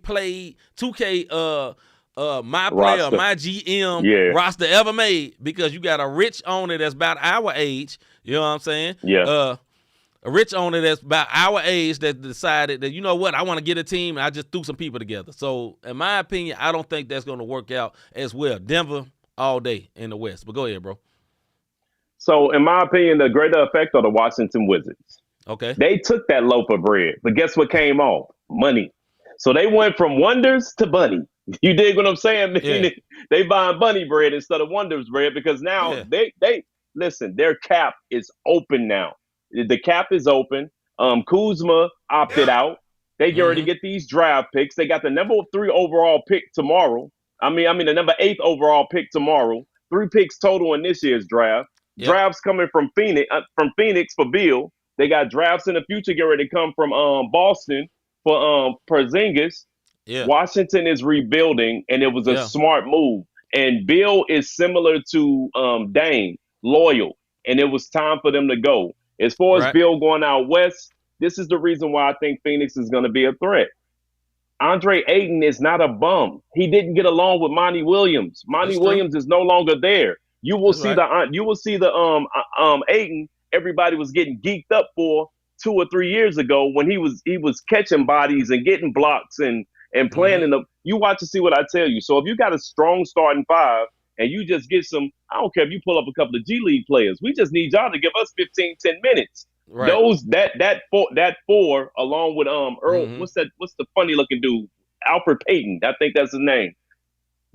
my player, my GM roster ever made, because you got a rich owner that's about our age. You know what I'm saying? Yeah. A rich owner that's about our age that decided that, you know what, I want to get a team, and I just threw some people together. So, in my opinion, I don't think that's going to work out as well. Denver all day in the West. But go ahead, bro. So, in my opinion, the greater effect are the Washington Wizards. Okay. They took that loaf of bread, but guess what came off? Money. So, they went from Wonders to Bunny. You dig what I'm saying? Yeah. They buying Bunny bread instead of Wonders bread, because now they listen, their cap is open now. The cap is open. Kuzma opted out. They get ready to get these draft picks. They got the number 3 overall pick tomorrow. I mean the number 8 overall pick tomorrow. 3 picks total in this year's draft. Yep. Drafts coming from Phoenix for Bill. They got drafts in the future get ready to come from Boston for Porzingis. Yeah. Washington is rebuilding, and it was a smart move. And Bill is similar to Dame, loyal, and it was time for them to go. As far as Bill going out west, this is the reason why I think Phoenix is going to be a threat. Andre Ayton is not a bum. He didn't get along with Monty Williams. Monty Williams is no longer there. You will see the Ayton everybody was getting geeked up for 2 or 3 years ago, when he was catching bodies and getting blocks and playing in the. You watch to see what I tell you. So if you got a strong starting 5 and you just get some, I don't care if you pull up a couple of G League players. We just need y'all to give us 15, 10 minutes. Right. That four along with Earl. What's the funny looking dude? Alfred Payton. I think that's his name.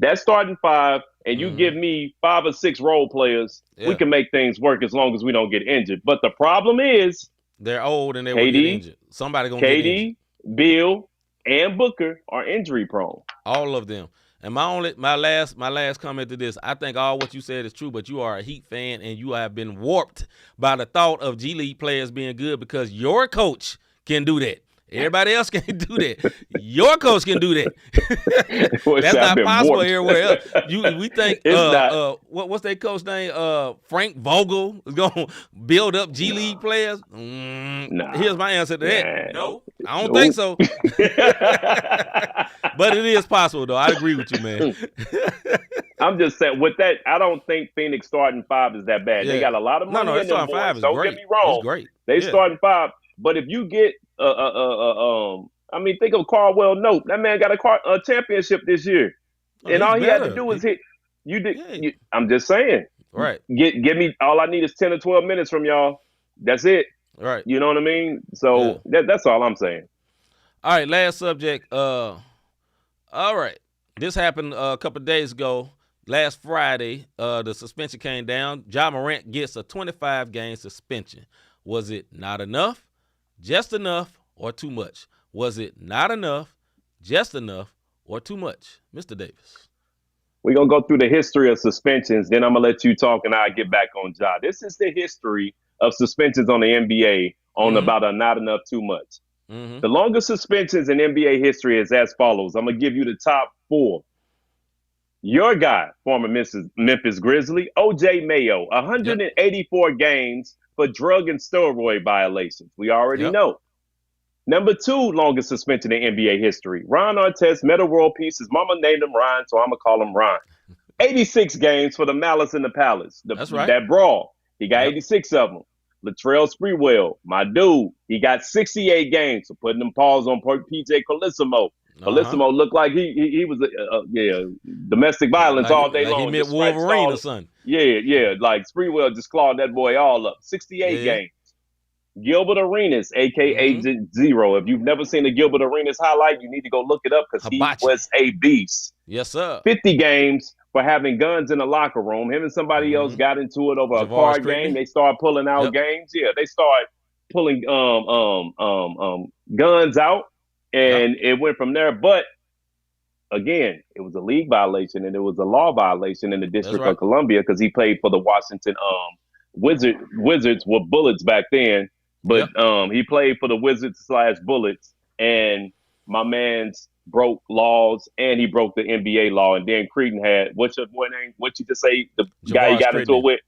That starting 5, and you give me 5 or 6 role players, we can make things work as long as we don't get injured. But the problem is they're old and they will get injured. Somebody gonna get injured. KD, Bill, and Booker are injury prone. All of them. And my last comment to this, I think all what you said is true, but you are a Heat fan and you have been warped by the thought of G League players being good because your coach can do that. Everybody else can't do that. Your coach can do that. That's not possible everywhere else. We think what's their coach name? Frank Vogel is gonna build up G League players. Here's my answer to that. No, I don't think so. But it is possible though. I agree with you, man. I'm just saying with that, I don't think Phoenix starting 5 is that bad. Yeah. They got a lot of money. No, in them starting 5 is don't great. Get me wrong. It's great. They starting 5, but if you get I mean, think of Caldwell Nope. That man got a championship this year, and all he had to do was hit. You did. Yeah. I'm just saying. Right. Give me. All I need is 10 or 12 minutes from y'all. That's it. Right. You know what I mean? So that's all I'm saying. All right. Last subject. All right. This happened a couple of days ago. Last Friday, the suspension came down. Ja Morant gets a 25-game suspension. Was it not enough, just enough, or too much? Was it not enough, just enough, or too much? Mr. Davis. We're going to go through the history of suspensions. Then I'm going to let you talk and I'll get back on Ja. This is the history of suspensions on the NBA on about a not enough, too much. Mm-hmm. The longest suspensions in NBA history is as follows. I'm going to give you the top 4. Your guy, former Memphis Grizzly, O.J. Mayo, 184 games for drug and steroid violations. We already know. Number 2 longest suspension in NBA history. Ron Artest, Metta World Peace. His mama named him Ron, so I'm going to call him Ron. 86 games for the Malice in the Palace. That's right. That brawl. He got 86 of them. Latrell Sprewell, my dude, he got 68 games. So putting them paws on PJ Colissimo. Colissimo looked like he was domestic violence all day long. He met Wolverine or something. Yeah. Like Sprewell just clawed that boy all up. 68 games. Gilbert Arenas, a.k.a. Agent Zero. If you've never seen the Gilbert Arenas highlight, you need to go look it up because he was a beast. Yes, sir. 50 games for having guns in the locker room. Him and somebody else got into it over a card game. They started pulling out games. Yeah, they started pulling guns out, and it went from there. But again, it was a league violation and it was a law violation in the District of Columbia because he played for the Washington Wizards with Bullets back then. But he played for the Wizards/Bullets, and my man's broke laws, and he broke the NBA law. And then Creedon had, what's your boy name? What you just say? The guy he got into it with?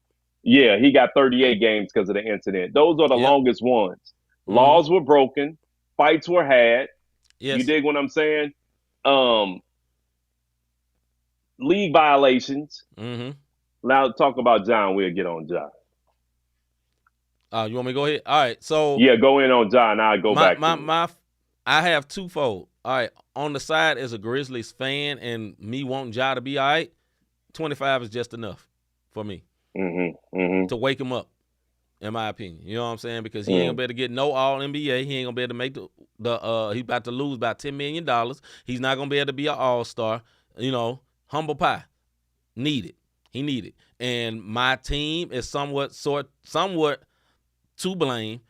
Yeah, he got 38 games because of the incident. Those are the longest ones. Laws were broken. Fights were had. Yes. You dig what I'm saying? League violations. Now talk about John. We'll get on John. You want me to go ahead? All right. So go in on John. I'll go back. I have twofold. All right. On the side as a Grizzlies fan and me wanting Ja to be all right, 25 is just enough for me to wake him up, in my opinion. You know what I'm saying? Because he ain't gonna be able to get no All-NBA. He ain't gonna be able to make he's about to lose about $10 million. He's not gonna be able to be an All-Star. You know, humble pie. Needed. He needed. And my team is somewhat to blame,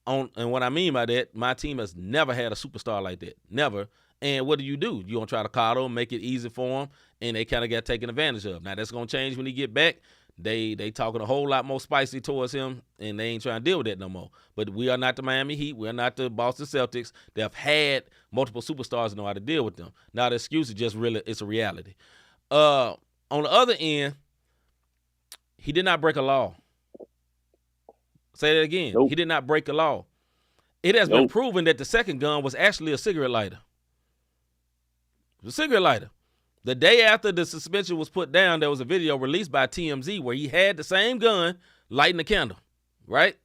and what I mean by that, my team has never had a superstar like that, never. And what do? You gonna try to coddle him, make it easy for him, and they kind of got taken advantage of. Now that's gonna change when he get back. They talking a whole lot more spicy towards him, and they ain't trying to deal with that no more. But we are not the Miami Heat. We are not the Boston Celtics. They have had multiple superstars and know how to deal with them. Now the excuse is just really, it's a reality. On the other end, he did not break a law. Say that again. Nope. He did not break a law. It has been proven that the second gun was actually a cigarette lighter. It was a cigarette lighter. The day after the suspension was put down, there was a video released by TMZ where he had the same gun lighting a candle, right?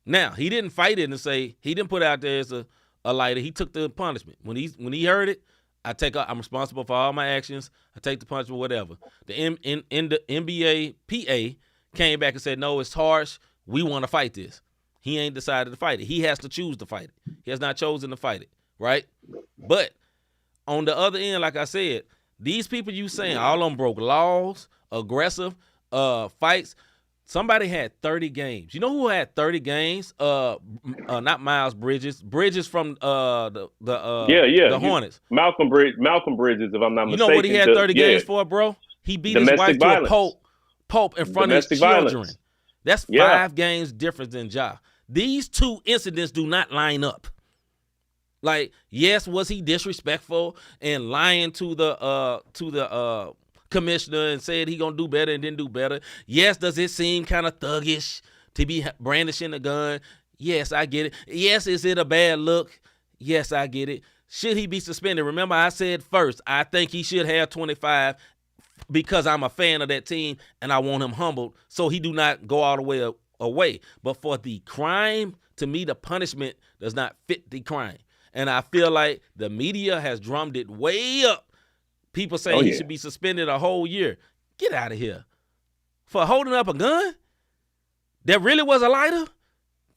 Now, he didn't fight it and say, he didn't put it out there as a lighter. He took the punishment. When he heard it, I'm responsible for all my actions. I take the punishment, whatever. The NBA PA came back and said, no, it's harsh. We want to fight this. He ain't decided to fight it. He has to choose to fight it. He has not chosen to fight it, right? But on the other end, like I said, these people you saying, all of them broke laws, aggressive fights. Somebody had 30 games. You know who had 30 games? Not Miles Bridges. Bridges from the Hornets. Malcolm Bridges, if I'm not mistaken. You know what he had 30 games for, bro? He beat his wife to a pope in front of his children. That's 5 games difference than Ja. These 2 incidents do not line up. Like, yes, was he disrespectful and lying to the commissioner and said he gonna do better and didn't do better? Yes, does it seem kind of thuggish to be brandishing a gun? Yes, I get it. Yes, is it a bad look? Yes, I get it. Should he be suspended? Remember, I said first, I think he should have 25 because I'm a fan of that team and I want him humbled so he do not go all the way away. But for the crime, to me, the punishment does not fit the crime. And I feel like the media has drummed it way up. People saying he should be suspended a whole year. Get out of here. For holding up a gun that really was a lighter?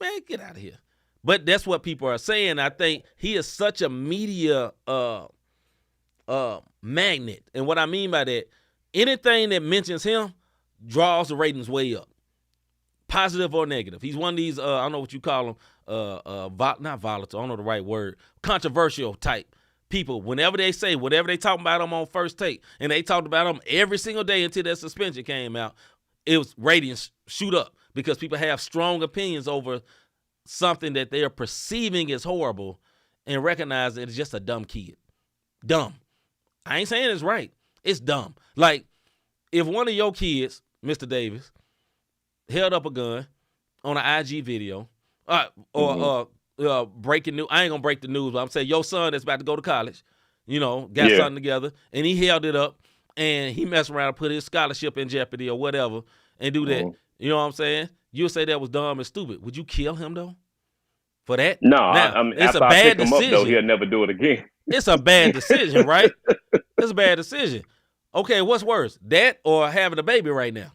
Man, get out of here. But that's what people are saying. I think he is such a media magnet. And what I mean by that, anything that mentions him draws the ratings way up. Positive or negative. He's one of these, I don't know what you call them, not volatile, I don't know the right word, controversial type people. Whenever they say, whatever they talk about him on First Take, and they talked about him every single day until that suspension came out, it was ratings shoot up because people have strong opinions over something that they are perceiving as horrible and recognize that it's just a dumb kid. Dumb. I ain't saying it's right. It's dumb. Like, if one of your kids, Mr. Davis, held up a gun on an IG video, breaking news. I ain't gonna break the news, but I'm saying your son that's about to go to college, got something together, and he held it up, and he messed around and put his scholarship in jeopardy or whatever, and do that. You know what I'm saying? You'll say that was dumb and stupid. Would you kill him though? For that? No, now, it's a bad decision. Up, though, he'll never do it again. It's a bad decision, right? It's a bad decision. Okay, what's worse, that or having a baby right now?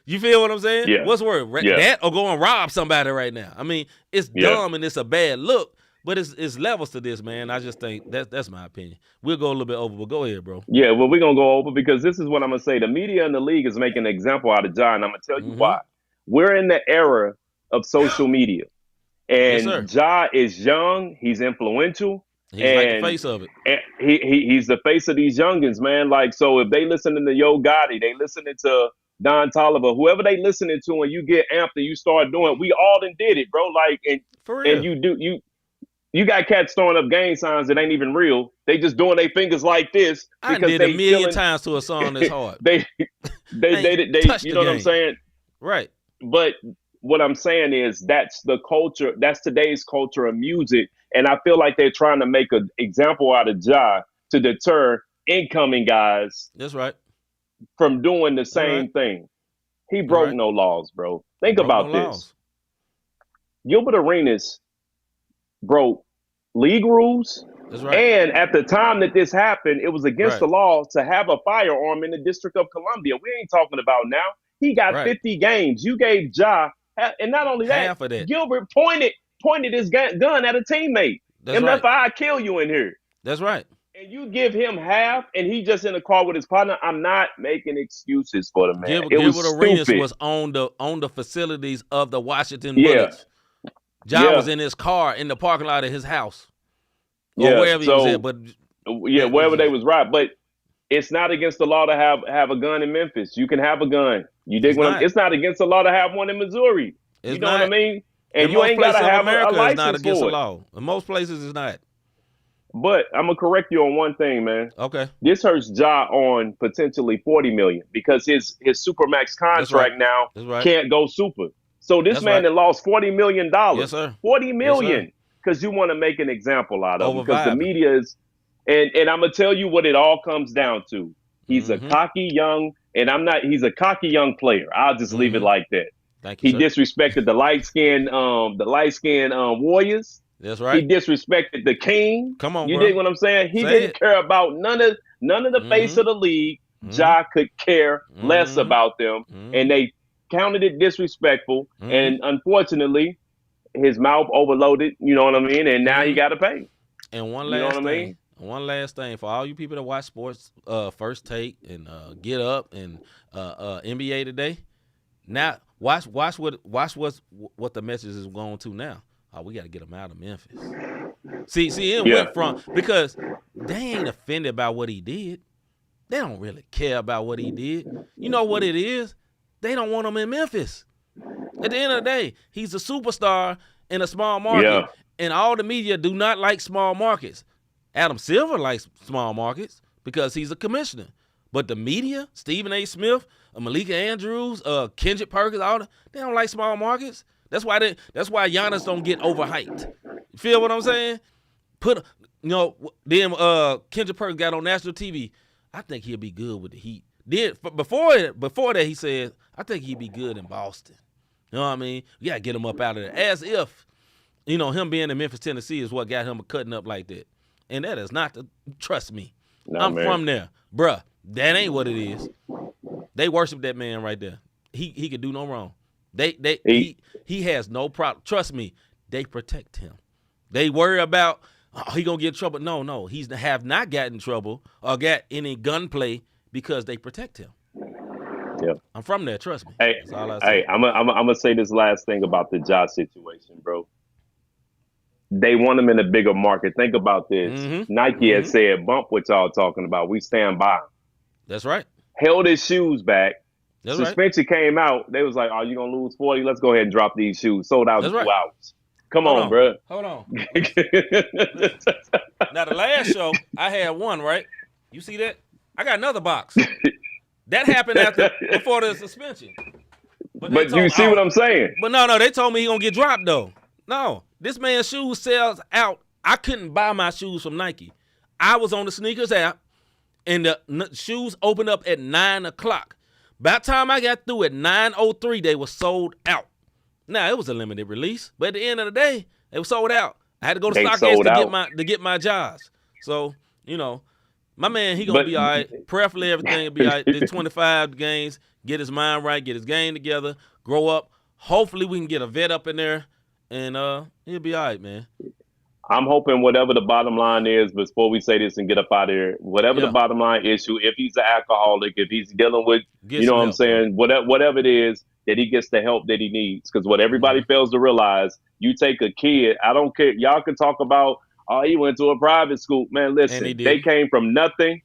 You feel what I'm saying? Yeah. What's worse, that or go and rob somebody right now? I mean, it's dumb and it's a bad look, but it's levels to this, man. I just think that's my opinion. We'll go a little bit over, but go ahead, bro. Yeah, well, we're going to go over because this is what I'm going to say. The media and the league is making an example out of Ja, and I'm going to tell you why. We're in the era of social media, and Ja is young. He's influential. He's like the face of it. And he's the face of these youngins, man. Like, so if they listening to Yo Gotti, they listening to Don Toliver, whoever they listening to, and you get amped and you start doing, we all done did it, bro. Like, and you got cats throwing up gang signs that ain't even real. They just doing their fingers like this. I did a million times to a song that's hard. they you know what I'm saying? Right. But what I'm saying is that's the culture. That's today's culture of music. And I feel like they're trying to make an example out of Ja to deter incoming guys. That's right. From doing the same thing. He broke no laws, bro. Think about this. Gilbert Arenas broke league rules. That's right. And at the time that this happened, it was against the law to have a firearm in the District of Columbia. We ain't talking about now. He got 50 games. You gave Ja, and not only that, half of that. Gilbert pointed his gun at a teammate. I kill you in here. That's right. And you give him half, and he just in the car with his partner. I'm not making excuses for the man. Gilbert Arenas was on the facilities of the Washington Bullets. Ja was in his car in the parking lot of his house, or wherever he was at. But wherever they was right. But it's not against the law to have a gun in Memphis. You can have a gun. You dig? It's not against the law to have one in Missouri. You know what I mean? And you ain't got to have a license not against for the law. In most places, it's not. But I'm gonna correct you on one thing, man. Okay. This hurts Ja on potentially $40 million because his supermax contract now can't go super. So this man that lost $40 million. Yes, sir. $40 million because you want to make an example out of him because the media is. And I'm gonna tell you what it all comes down to. He's a cocky young, and he's a cocky young player. I'll just leave it like that. Thank you, he disrespected the light skinned Warriors. That's right. He disrespected the king. Come on, you dig what I'm saying? He didn't care about none of the face of the league. Ja could care less about them, and they counted it disrespectful. And unfortunately, his mouth overloaded. You know what I mean? And now he got to pay. And one last thing for all you people that watch sports, First Take and Get Up and NBA Today. Now watch what the message is going to now. Oh, we got to get him out of Memphis. See, it went from, because they ain't offended by what he did. They don't really care about what he did. You know what it is? They don't want him in Memphis. At the end of the day, he's a superstar in a small market, and all the media do not like small markets. Adam Silver likes small markets because he's a commissioner. But the media, Stephen A. Smith, Malika Andrews, Kendrick Perkins, they don't like small markets. That's why Giannis don't get overhyped. You feel what I'm saying? Then Kendrick Perkins got on national TV. I think he'll be good with the Heat. Then before that, he said, I think he'd be good in Boston. You know what I mean? We got to get him up out of there. As if, him being in Memphis, Tennessee is what got him cutting up like that. And that is not trust me. No, I'm from there. Bruh, that ain't what it is. They worship that man right there. He could do no wrong. He has no problem. Trust me, they protect him. They worry about, he going to get in trouble. No, he's have not gotten in trouble or got any gunplay because they protect him. Yeah, I'm from there. Trust me. Hey, that's all I say. I'm gonna say this last thing about the Josh situation, bro. They want him in a bigger market. Think about this. Mm-hmm. Nike has said, "Bump what y'all talking about. We stand by him." That's right. Held his shoes back. That's Suspension came out. They was like, "Oh, you gonna lose 40? Let's go ahead and drop these shoes." Sold out in 2 hours. Come on, bro. Hold on. Now the last show, I had one, right? You see that? I got another box. That happened before the suspension. But you see what I'm saying? But no, they told me he gonna get dropped though. No, this man's shoes sells out. I couldn't buy my shoes from Nike. I was on the sneakers app, and the shoes opened up at 9 o'clock. By the time I got through at 9:03, they were sold out. Now it was a limited release, but at the end of the day, they were sold out. I had to go to StockX to get my jobs. So my man, he gonna be all right. Prayerfully, everything will be all right. This 25 games, get his mind right, get his game together, grow up. Hopefully, we can get a vet up in there, and he'll be all right, man. I'm hoping whatever the bottom line is, before we say this and get up out of here, whatever the bottom line issue, if he's an alcoholic, if he's dealing with, what I'm saying, whatever it is, that he gets the help that he needs. Because what everybody fails to realize, you take a kid, I don't care, y'all can talk about, oh, he went to a private school. Man, listen, they came from nothing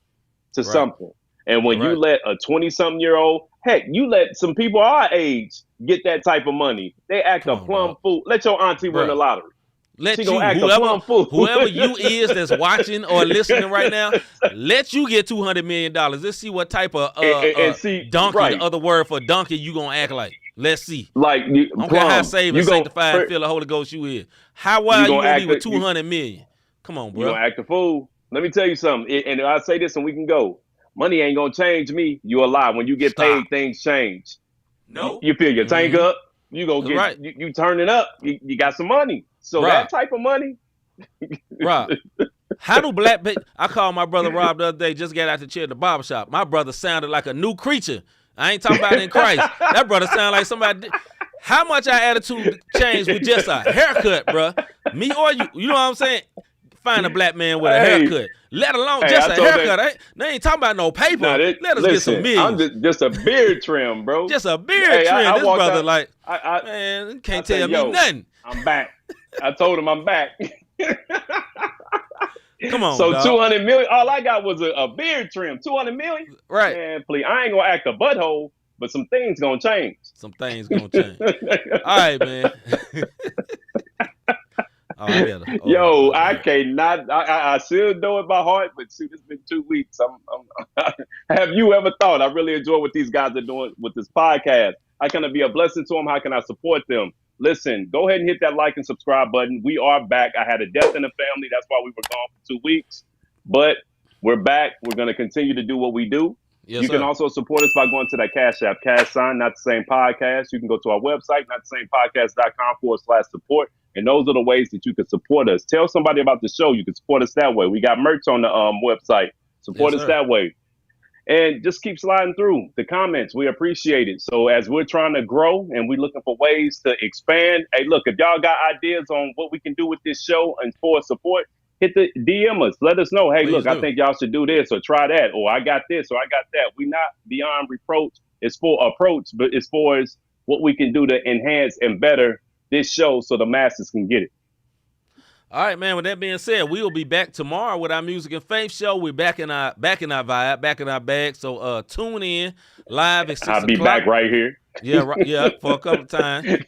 to something. And when you let a 20-something-year-old, heck, you let some people our age get that type of money, they act a plum fool. Let your auntie win the lottery. Let you, whoever you is that's watching or listening right now, let you get $200 million. Let's see what type of donkey, the other word for donkey, you gonna act like. Let's see. Like, I don't care how saved and sanctified and feel the Holy Ghost you is. How wild you gonna be with $200 million? Come on, bro. You gonna act a fool. Let me tell you something. And I say this and we can go. Money ain't gonna change me. You a lie. When you get paid, things change. No. You fill your tank up. You go get you turn it up. You got some money. So that type of money. Rob, how do I called my brother Rob the other day, just got out the chair at the barbershop. My brother sounded like a new creature. I ain't talking about in Christ. That brother sounded like somebody. How much our attitude changed with just a haircut, bro? Me or you. You know what I'm saying? Find a black man with a haircut. Let alone just a haircut. They ain't talking about no paper. Let us get some millions. I'm just a beard trim, bro. Just a beard trim. This brother man, can't tell me nothing. I'm back. I told him I'm back. Come on, so dog. 200 million. All I got was a beard trim. 200 million. Right. Man, please. I ain't gonna act a butthole, but some things gonna change. Some things gonna change. All right, man. I cannot. I should know it by heart, but shoot, it's been 2 weeks. Have you ever thought? I really enjoy what these guys are doing with this podcast. How can I be a blessing to them? How can I support them? Listen, go ahead and hit that like and subscribe button. We are back. I had a death in the family. That's why we were gone for 2 weeks. But we're back. We're going to continue to do what we do. Yes, you can also support us by going to that Cash App, #, not the same podcast. You can go to our website, notthesamepodcast.com/support. And those are the ways that you can support us. Tell somebody about the show. You can support us that way. We got merch on the website. Support us that way. And just keep sliding through the comments. We appreciate it. So as we're trying to grow and we're looking for ways to expand, hey, look, if y'all got ideas on what we can do with this show and for support, hit the DM us. Let us know, hey, look, I think y'all should do this or try that, or I got this or I got that. We're not beyond reproach. It's for approach, but as far as what we can do to enhance and better this show so the masses can get it. All right, man. With that being said, we will be back tomorrow with our Music and Faith show. We're back in our vibe, back in our bag. So tune in live at 6 o'clock. I'll be back right here. Yeah, for a couple of times,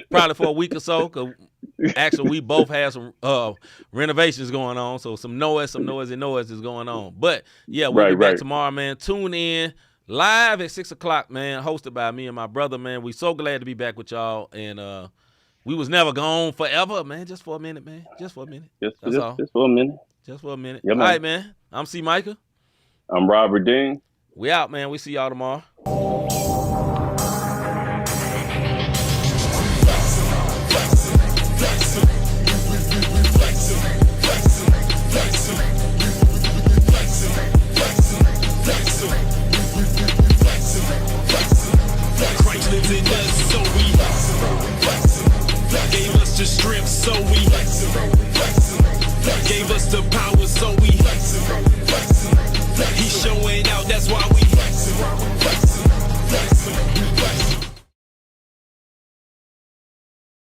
probably for a week or so. Cause actually, we both have some renovations going on, so some noise is going on. But yeah, we'll be back tomorrow, man. Tune in live at 6 o'clock, man. Hosted by me and my brother, man. We so glad to be back with y'all, and we was never gone forever, man. Just for a minute, man. Just for a minute. That's all. Just for a minute. Just for a minute. Yeah, all right, man. I'm C-Micah. I'm Robert Dean. We out, man. We see y'all tomorrow. Christ lives in us, so we gave us the strength, so we gave us the power.